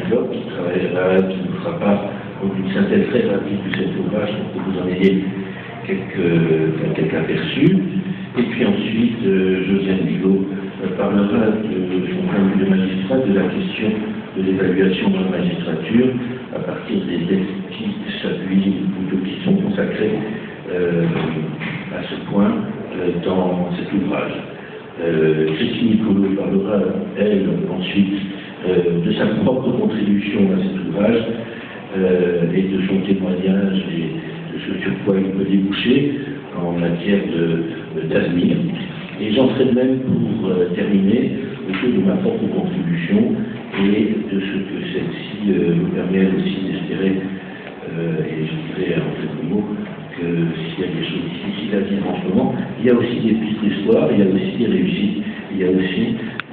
Bloch, qui ne fera pas une synthèse très rapide de cet ouvrage pour que vous en ayez quelques aperçus. Et puis ensuite, Josiane Bigot parlera de son point de vue de magistrat de la question de l'évaluation dans la magistrature à partir des textes qui s'appuient ou qui sont consacrés à ce point dans cet ouvrage. Christine Nicolo parlera, elle, ensuite, de sa propre contribution à cet ouvrage et de son témoignage et de ce sur quoi il peut déboucher en matière d'avenir. Et j'en serai de même pour terminer autour de ma propre contribution et de ce que celle-ci me permet aussi d'espérer, et je dirais en quelques mots, que s'il y a des choses difficiles à dire en ce moment, il y a aussi des pistes d'espoir, il y a aussi des réussites, il y a aussi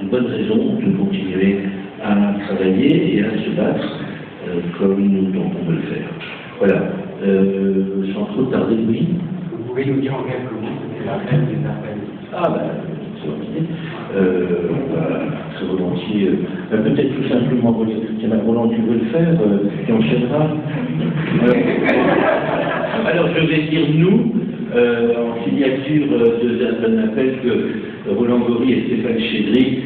de bonnes raisons de continuer à travailler et à se battre comme nous tentons de le faire. Voilà. Sans trop tarder, oui. Vous pouvez nous dire en quelques mots ce qu'est la reine des appels? Ah ben, c'est volontiers. Très volontiers. Peut-être tout simplement, tiens, Roland, tu veux le faire, tu enchaîneras. Alors, je vais dire nous, en signature d'un appel que Roland Gori et Stéphane Chédry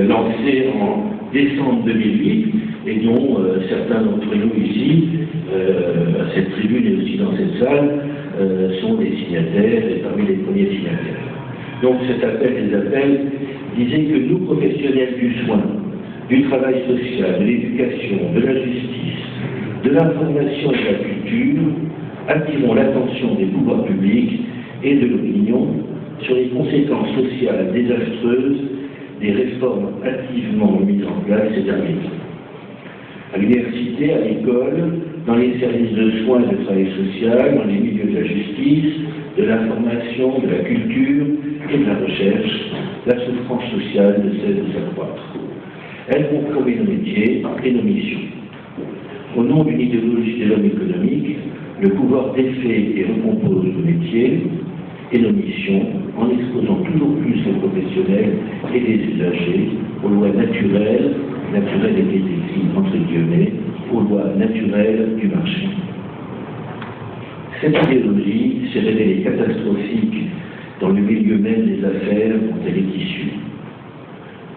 lancé en décembre 2008 et dont certains d'entre nous ici, à cette tribune et aussi dans cette salle, sont des signataires et parmi les premiers signataires. Donc cet appel des appels disait que nous, professionnels du soin, du travail social, de l'éducation, de la justice, de l'information et de la culture, attirons l'attention des pouvoirs publics et de l'opinion sur les conséquences sociales désastreuses des réformes activement mises en place ces derniers temps. À l'université, à l'école, dans les services de soins et de travail social, dans les milieux de la justice, de l'information, de la culture et de la recherche, la souffrance sociale ne cesse de s'accroître. Elles compromettent nos métiers et nos missions. Au nom d'une idéologie de l'homme économique, le pouvoir défait et recompose nos métiers et nos missions en exposant toujours plus les professionnels et les usagers aux lois naturelles est écrit entre guillemets, aux lois naturelles du marché. Cette idéologie s'est révélée catastrophique dans le milieu même des affaires dont elle est issue.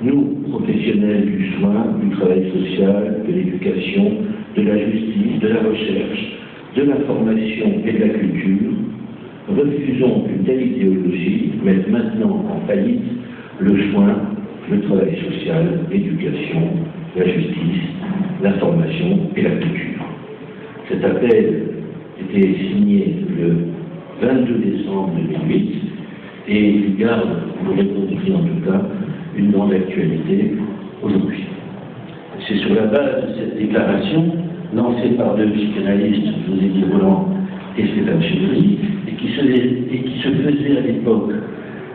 Nous, professionnels du soin, du travail social, de l'éducation, de la justice, de la recherche, de l'information et de la culture, refusons qu'une telle idéologie mette maintenant en faillite le soin, le travail social, l'éducation, la justice, l'information et la culture. Cet appel était signé le 22 décembre 2008 et il garde, vous l'aurez compris en tout cas, une grande actualité aujourd'hui. C'est sur la base de cette déclaration, lancée par deux psychanalystes, José Roland et Stéphane Chédry, et qui se faisait à l'époque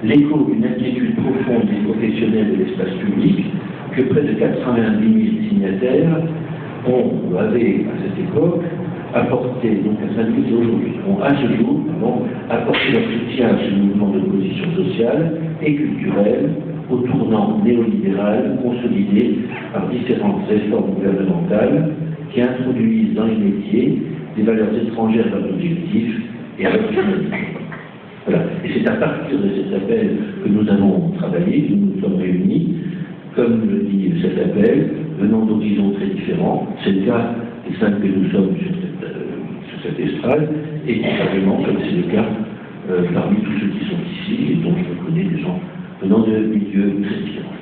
l'écho d'une inquiétude profonde des professionnels de l'espace public, que près de 90 000 signataires avaient à cette époque apporté, donc à Saint-Louis aujourd'hui, à ce jour, apporté leur soutien à ce mouvement d'opposition sociale et culturelle au tournant néolibéral consolidé par différentes réformes gouvernementales qui introduisent dans les métiers des valeurs étrangères à l'objectif et à l'opportunité. Voilà. Et c'est à partir de cet appel que nous avons travaillé, que nous nous sommes réunis, comme le dit cet appel, venant d'horizons très différents. C'est le cas des cinq que nous sommes sur cette estrade, et probablement, comme c'est le cas parmi tous ceux qui sont ici, et dont je connais des gens venant de milieux très différents.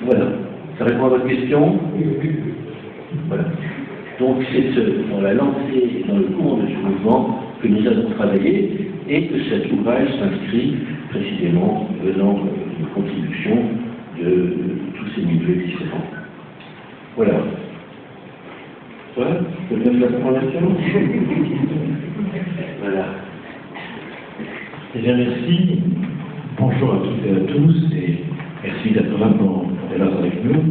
Voilà. Ça répond à votre question? Voilà. Donc c'est dans la lancée, dans le cours de ce mouvement que nous avons travaillé et que cet ouvrage s'inscrit précisément venant d'une contribution de tous ces milieux différents. Voilà. Voilà, je vous donne la formation. Voilà. Eh bien, merci. Bonjour à toutes et à tous et merci d'être là pour être là avec nous.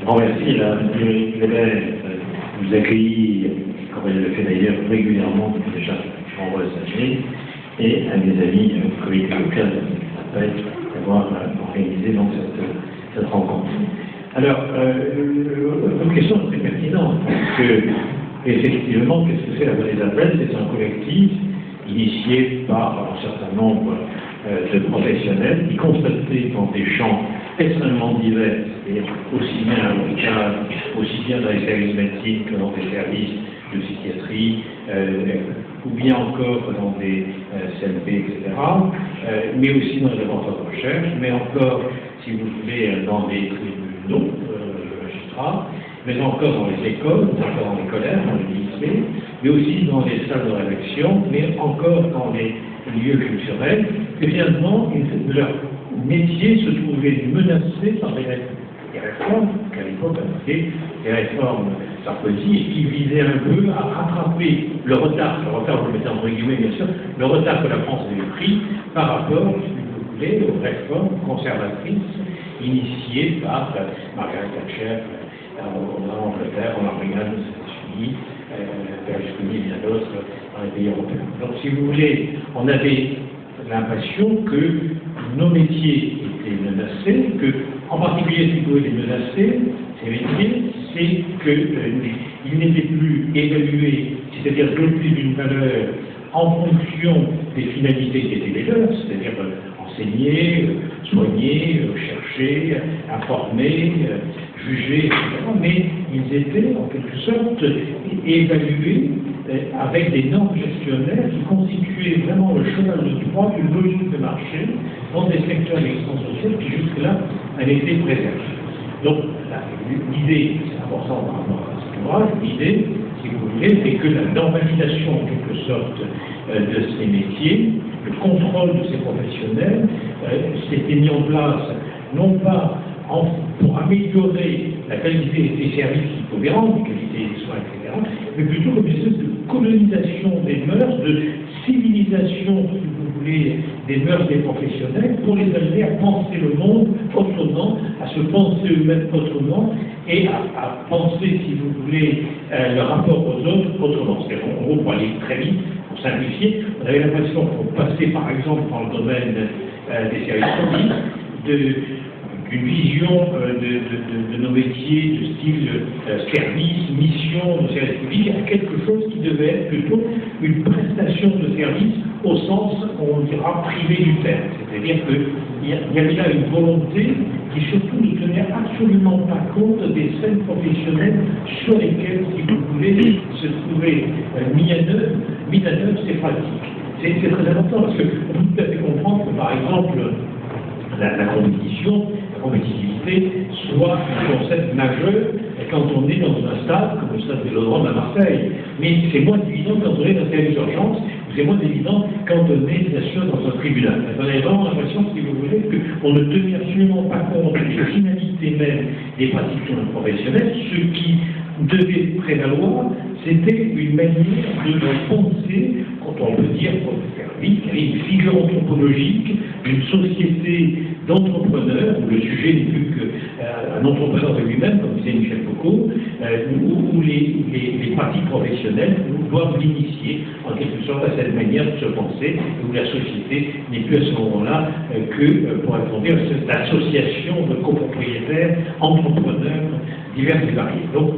Je remercie la bibliothèque de nous accueillir, comme elle le fait d'ailleurs régulièrement, déjà nombreuses années, et à mes amis du comité local d'avoir organisé donc cette rencontre. Alors, votre question est Parce que, effectivement, qu'est-ce que c'est la Vallée d'Appel? C'est un collectif initié par un certain nombre de professionnels qui constataient dans des champs extrêmement divers, c'est-à-dire aussi bien à l'hôpital, aussi bien dans les services médecins que dans des services de psychiatrie, ou bien encore dans des CLP, etc., mais aussi dans les laboratoires de recherche, mais encore, si vous voulez, dans les tribunaux de magistrats, mais encore dans les écoles, encore dans les collèges, dans les lycées, mais aussi dans les salles de rédaction, mais encore dans les lieux culturels, et finalement, leur métier se trouvait menacé par des réformes, qu'à l'époque on appelait des réformes Sarkozy, et qui visaient un peu à rattraper le retard, vous le mettez entre guillemets bien sûr, le retard que la France avait pris par rapport, si vous voulez, aux réformes conservatrices initiées par Margaret Thatcher en Angleterre, en Allemagne, aux États-Unis, Berlusconi et bien d'autres dans les pays européens. Donc si vous voulez, on avait l'impression que nos métiers étaient menacés, que en particulier ce qui pouvait les menacer, ces métiers, c'est qu'ils n'étaient plus évalués, c'est-à-dire dotés d'une valeur en fonction des finalités qui étaient les leurs, c'est-à-dire enseigner, soigner, chercher, informer, juger, etc. Mais ils étaient en quelque sorte évalués avec des normes gestionnaires qui constituaient vraiment le cheval de Troie d'une logique de marché dans des secteurs d'existence sociale qui jusque-là avaient été préservés. Donc l'idée, c'est important par rapport à cet ouvrage, l'idée, si vous voulez, c'est que la normalisation en quelque sorte de ces métiers, le contrôle de ces professionnels, s'était mis en place non pas pour améliorer la qualité des services qu'ils pouvaient rendre, la qualité des soins, etc., mais plutôt comme une espèce de colonisation des mœurs, de civilisation, si vous voulez, des mœurs des professionnels, pour les amener à penser le monde autrement, à se penser eux-mêmes autrement, et à penser, si vous voulez, le rapport aux autres autrement. C'est en gros, pour aller très vite, pour simplifier, on avait l'impression qu'on passait, par exemple, dans le domaine des services publics, d'une vision de nos métiers de style service, mission de service public à quelque chose qui devait être plutôt une prestation de service au sens, on dira, privé du terme. C'est-à-dire qu'il y avait là une volonté qui surtout ne tenait absolument pas compte des scènes professionnelles sur lesquelles, si vous voulez, se trouvaient mis à neuf ces pratiques. C'est très important parce qu'on peut tout à fait comprendre que, par exemple, la compétitivité soit un concept majeur quand on est dans un stade comme le stade Vélodrome à Marseille. Mais c'est moins évident quand on est dans un service d'urgence, c'est moins évident quand on est bien sûr dans un tribunal. On a vraiment l'impression, si vous voulez, qu'on ne tenait absolument pas compte des finalités même des pratiques professionnelles. Ce qui devait prévaloir, c'était une manière de penser, quand on peut dire, pour faire vite, une figure anthropologique d'une société d'entrepreneurs, où le sujet n'est plus qu'un entrepreneur de lui-même, comme disait Michel Foucault, où les pratiques professionnelles doivent l'initier en quelque sorte à cette manière de se penser, où la société n'est plus à ce moment-là que, pour répondre à cette association de copropriétaires, entrepreneurs divers et variés. Donc,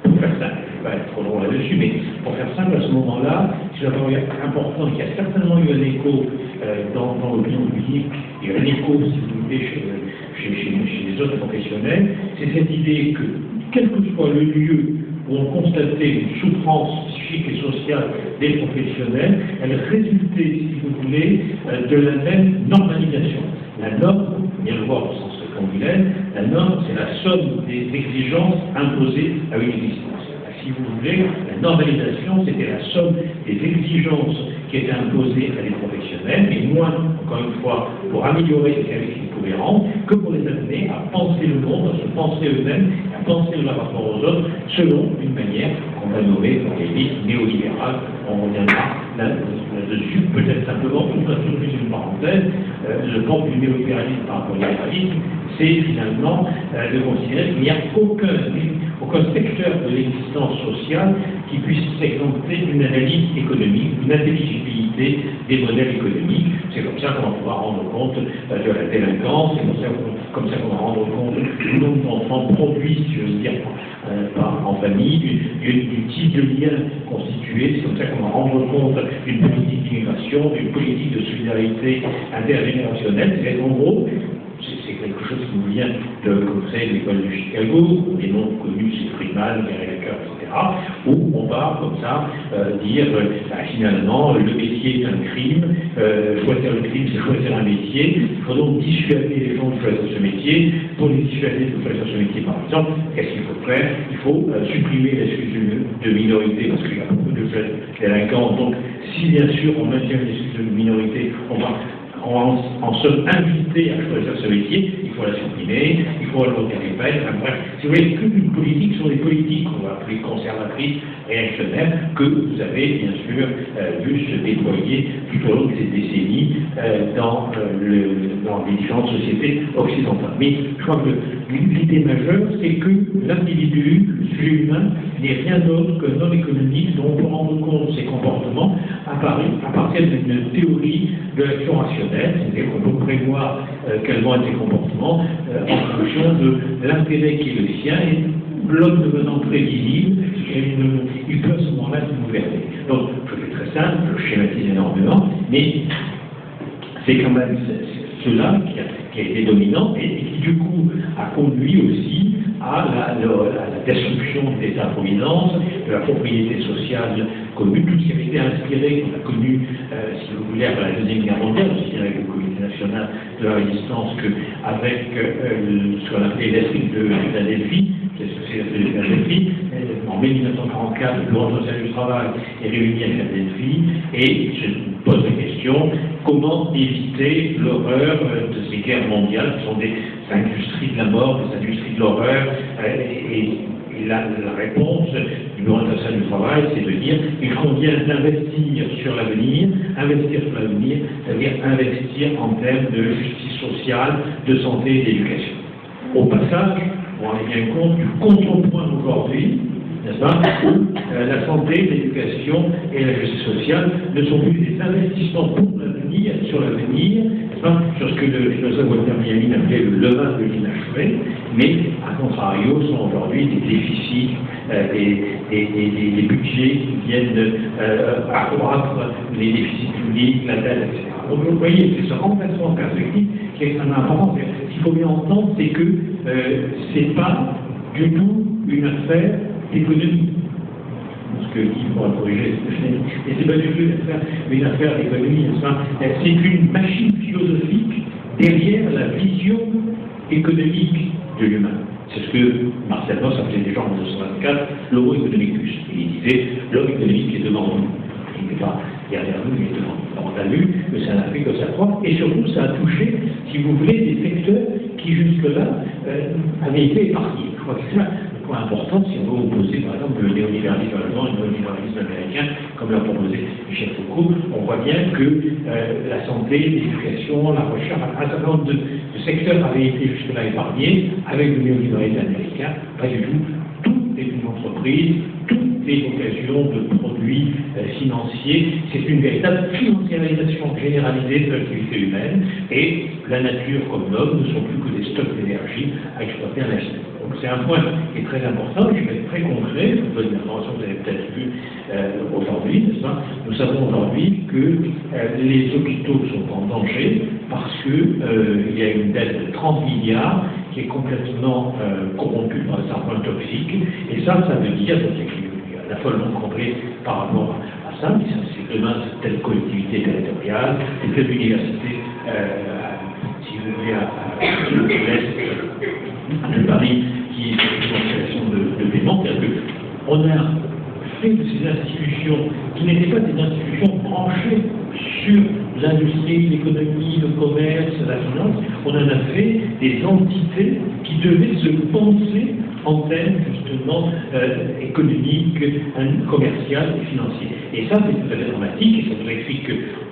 pour faire simple, je ne vais pas être trop long là-dessus, mais pour faire simple, à ce moment-là, c'est important qu'il y a certainement eu un écho dans l'opinion publique, et un écho, si vous voulez, chez les autres professionnels, c'est cette idée que, quel que soit le lieu où on constatait une souffrance psychique et sociale des professionnels, elle résultait, si vous voulez, de la même normalisation. La norme, bien le voir au sens congulaire, la norme, c'est la somme des exigences imposées à une existence. Si vous voulez, la normalisation, c'était la somme des exigences qui étaient imposées à des professionnels, mais moins, encore une fois, pour améliorer les services qu'ils pouvaient rendre, que pour les amener à penser le monde, à se penser eux-mêmes, à penser leur rapport aux autres, selon une manière qu'on va nommer dans l'élite néolibérale. On reviendra là-dessus, peut-être simplement, pour faire juste une parenthèse, le camp du néolibéralisme par rapport au libéralisme, c'est finalement de considérer qu'il n'y a aucun secteur de l'existence sociale qui puisse s'exempter d'une analyse économique, d'une intelligibilité des modèles économiques. C'est comme ça qu'on va pouvoir rendre compte de la délinquance, c'est comme ça qu'on va rendre compte du nombre d'enfants produits, si je veux dire, en famille, du type de lien constitué. C'est comme ça qu'on va rendre compte d'une politique d'immigration, d'une politique de solidarité intergénérationnelle. C'est en gros, c'est quelque chose qui nous vient de, comme vous savez, de l'école de Chicago, où les noms connus, c'est Friedman, Gary Becker, etc., où on va, comme ça, dire, finalement, le métier est un crime, choisir le crime, c'est choisir un métier, il faut donc dissuader les gens de choisir ce métier. Pour les dissuader de choisir ce métier, par exemple, qu'est-ce qu'il faut faire? Il faut supprimer l'excuse de minorité, parce qu'il y a beaucoup de jeunes délinquants, donc si bien sûr on maintient l'excuse de minorité, on va en se inviter à choisir ce métier, il faut la supprimer, il faut alourdir les peines, enfin bref, si vous voyez, toute une politique sur des politiques qu'on va appeler conservatrices, réactionnaires, que vous avez bien sûr vu se déployer tout au long de ces décennies dans les différentes sociétés occidentales. Mais je crois que l'idée majeure, c'est que l'individu, le sujet humain, n'est rien d'autre qu'un homme économique dont on peut rendre compte de ses comportements à partir d'une théorie de l'action rationnelle, c'est-à-dire qu'on peut prévoir quels vont être ses comportements en fonction de l'intérêt qui est le sien, et l'homme devenant prévisible, il peut à ce moment-là se gouverner. Donc, je fais très simple, je schématise énormément, mais c'est quand même cela qui a été dominant et qui du coup a conduit aussi à la destruction de l'État-providence, de la propriété sociale commune, tout ce qui avait été inspiré, qu'on a connu, si vous voulez, après la Deuxième Guerre mondiale, aussi avec le Comité national de la résistance, qu'avec ce qu'on appelait l'esprit de Philadelphie, c'est de Philadelphie, en mai 1944, le Bureau social du travail est réuni à Philadelphie et se pose la question comment éviter l'horreur de ces guerres mondiales qui sont des industries de la mort, des industries de l'horreur, et la réponse du Bureau international du travail, c'est de dire qu'il convient d'investir sur l'avenir, c'est-à-dire investir en termes de justice sociale, de santé et d'éducation. Au passage, on en est bien compte du contrepoint aujourd'hui, n'est-ce pas, où la santé, l'éducation et la justice sociale ne sont plus des investissements pour l'avenir, sur l'avenir, n'est-ce pas, sur ce que le philosophe Walter Benjamin appelait le levain de l'inachevé, mais à contrario sont aujourd'hui des déficits, des budgets qui viennent accroître les déficits publics, la dette, etc. Donc vous voyez, c'est ce remplacement de perspective qui est extrêmement important. Ce qu'il faut bien entendre, c'est que c'est pas du tout une affaire d'économie. Parce qu'il faudra corriger ce que je dis. Et c'est pas du tout une affaire d'économie, c'est une machine philosophique derrière la vision économique de l'humain. C'est ce que Marcel Mauss appelait déjà en 1924 l'homo economicus. Il disait l'homme économique est devant nous. Il n'est pas derrière nous, il est devant nous. Alors, on a vu que ça n'a fait que s'accroître, et surtout ça a touché, si vous voulez, des secteurs qui jusque-là avaient été épargnés. Je crois que c'est ça le point important si on veut opposer par exemple le néolibéralisme allemand et le néolibéralisme américain, comme l'a proposé Michel Foucault. On voit bien que la santé, l'éducation, la recherche, un certain nombre de secteurs avaient été jusque-là épargnés. Avec le néolibéralisme américain, pas du tout. Tout est une entreprise, tout est occasion de produits financiers. C'est une véritable financiarisation généralisée de l'activité humaine, et la nature comme l'homme ne sont plus que des stocks d'énergie à exploiter à l'infini. Donc c'est un point qui est très important, qui va être très concret. Je vous donne une information que vous avez peut-être vue aujourd'hui, n'est-ce pas? Nous savons aujourd'hui que les hôpitaux sont en danger parce qu'il y a une dette de 30 milliards qui est complètement corrompue par des emprunts toxiques. Et ça veut dire, il y a l'affolement complet par rapport à ça, mais c'est demain telle collectivité territoriale, et telle université, si vous voulez, à l'est de Paris, qui est une constellation de paiement. C'est-à-dire qu'on a fait de ces institutions, qui n'étaient pas des institutions branchées sur l'industrie, l'économie, le commerce, la finance, on en a fait des entités qui devaient se penser en termes justement économiques, commerciaux et financiers. Et ça, c'est tout à fait dramatique, et ça nous explique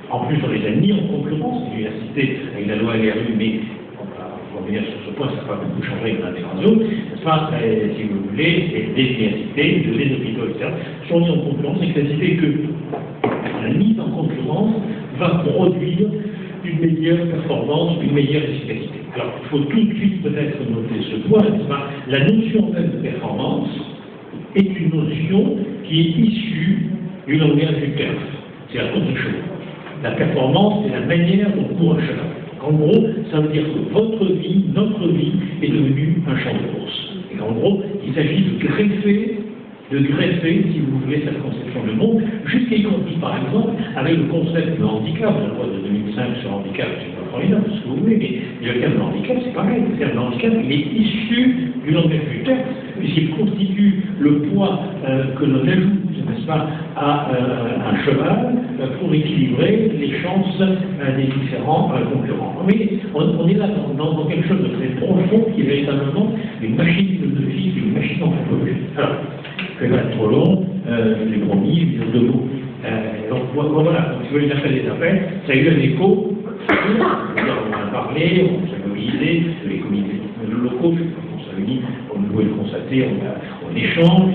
qu'en plus on les a mis en concurrence, l'université avec la loi LRU, mais on va revenir sur ce point, ça n'a pas beaucoup changé dans l'intégration, si vous voulez, des universités, des hôpitaux, etc., sont mis en concurrence, et ça fait que la mise en concurrence va produire une meilleure performance, une meilleure efficacité. Alors, il faut tout de suite peut-être noter ce point, n'est-ce pas? La notion même de performance est une notion qui est issue du langage du TERF. C'est la course de chevaux. La performance, c'est la manière dont court un cheval. En gros, ça veut dire que votre vie, notre vie, est devenue un champ de course. Et en gros, il s'agit de greffer, si vous voulez, cette conception du monde, jusqu'à y compris, par exemple, avec le concept de handicap, la loi de 2005 sur le handicap, c'est pas formidable, ce que vous voulez, mais le terme de handicap, c'est pareil. Le terme de handicap, il est issu du langage du texte, puisqu'il constitue le poids que l'on ajoute, n'est-ce pas, à un cheval pour équilibrer les chances des différents concurrents. Oui, on est là dans quelque chose de très profond qui est véritablement une machine philosophique, une machine anthropologique. Alors, je ne vais pas être trop long, je l'ai promis, je deux mots. Donc voilà, donc, si vous voulez, l'appel des appels, ça a eu un écho, on en a parlé, on s'est mobilisé, les comités locaux, on s'est réunis, on pouvait le constater, on échange,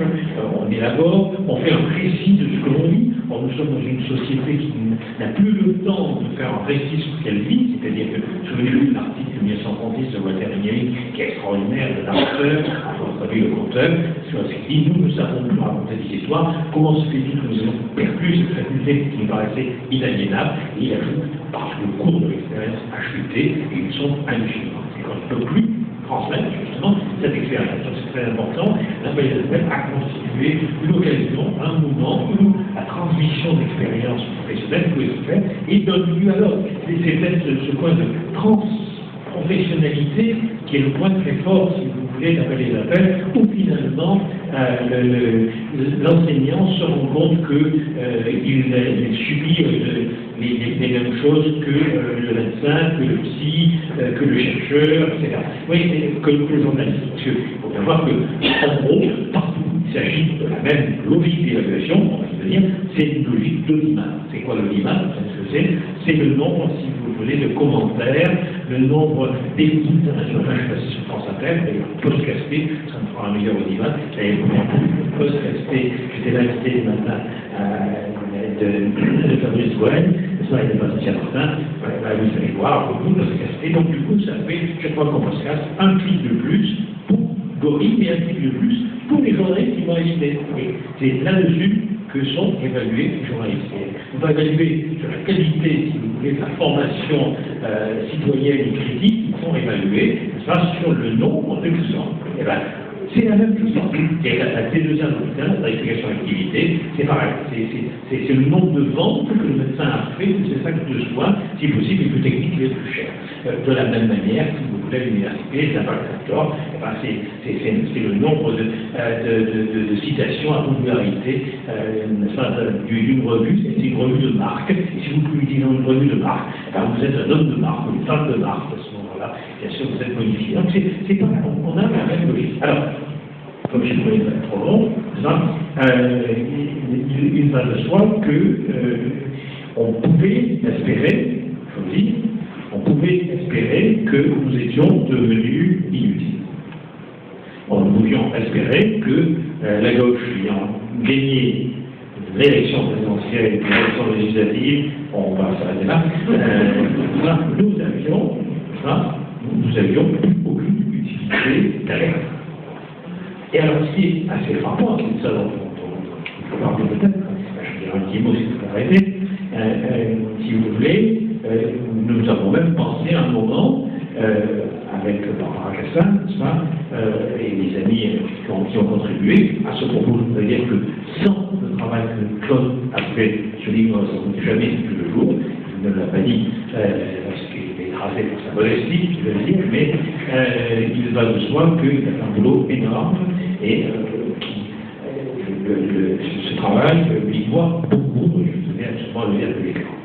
on élabore, on fait un récit de ce que l'on vit. Or, nous sommes dans une société qui n'a plus le temps de faire un récit sur ce qu'elle vit, c'est-à-dire que, souvenez-vous de l'article de 1930 de Walter Benjamin, qui est extraordinaire, de narrateur, on a vu le conteur, sur ce qu'il dit, nous ne savons plus raconter des histoires, comment se fait-il que nous avons perdu cette faculté qui nous paraissait inaliénable, et il ajoute, parce que le cours de l'expérience a chuté, et ils sont hallucinants. Et qu'on ne peut plus transmettre justement cette expérience. Donc c'est très important. L'appel des appels a constitué une occasion, un moment où la transmission d'expériences professionnelles pouvait se faire et donne lieu à l'autre. C'est peut-être ce point de transprofessionnalité qui est le point très fort, si vous voulez, d'appel des appels, où finalement l'enseignant se rend compte qu'il subit les mêmes choses que le médecin, que le psy, que le chercheur, etc. Oui, que le journaliste. Parce qu'il faut bien voir que, en gros, partout, il s'agit de la même logique d'évaluation, on va se dire, c'est une logique de l'image. C'est quoi le l'image? Vous savez ce que c'est? C'est le nombre, si vous voulez, de commentaires, le nombre d'écoutes. Je ne sais pas si c'est France Inter, d'ailleurs, post-casté, ça me fera un meilleur audimat. Post-casté, j'étais l'invité du matin de Fabrice Gouen, il n'est pas Saint Martin, vous allez voir, beaucoup de castés. Donc du coup, ça fait, chaque fois qu'on se casse, un clic de plus pour Gori et un clic de plus pour les journalistes qui vont évaluer. C'est là-dessus que sont évalués les journalistes. On va évaluer sur la qualité, si vous voulez, de la formation citoyenne et critique, qui sont évalués, ça sur le nombre de clients. Et ben, c'est la même chose. Et la T2A, la tarification d'activité, c'est pareil. C'est le nombre de ventes que le médecin a fait de ses sacs de soins, si possible, les plus techniques, les plus chers. De la même manière, si vous voulez, à l'université, ça va c'est le nombre de citations à popularité d'une revue, c'est une revue de marque. Et si vous publiez dans une revue de marque, vous êtes un homme de marque ou une femme de marque à ce moment-là. Bien sûr, vous êtes modifié. Donc, c'est pas on a la même logique. Alors, comme je ne voulais pas être trop long, il va de soi que on pouvait espérer, je vous dis, on pouvait espérer que nous étions devenus inutiles. Nous pouvions espérer que la gauche ayant gagné l'élection présidentielle, l'élection législative, on va s'arrêter là, nous avions aucune utilité derrière. Et alors, ce qui est assez frappant, c'est ça dont il faut parler peut-être, je dirais un petit mot si vous arrêtez, si vous voulez, nous avons même pensé un moment, avec Barbara Cassin, et les amis qui ont contribué à ce propos, je voudrais dire que sans le travail que Claude a fait sur l'ignorance, ça ne jamais vu le jour, il ne l'a pas dit, parce qu'il est écrasé pour sa modestie, je vais le dire, mais il va de soi qu'il a fait un boulot énorme et ce travail lui doit beaucoup, je tenais absolument à le dire de l'écran.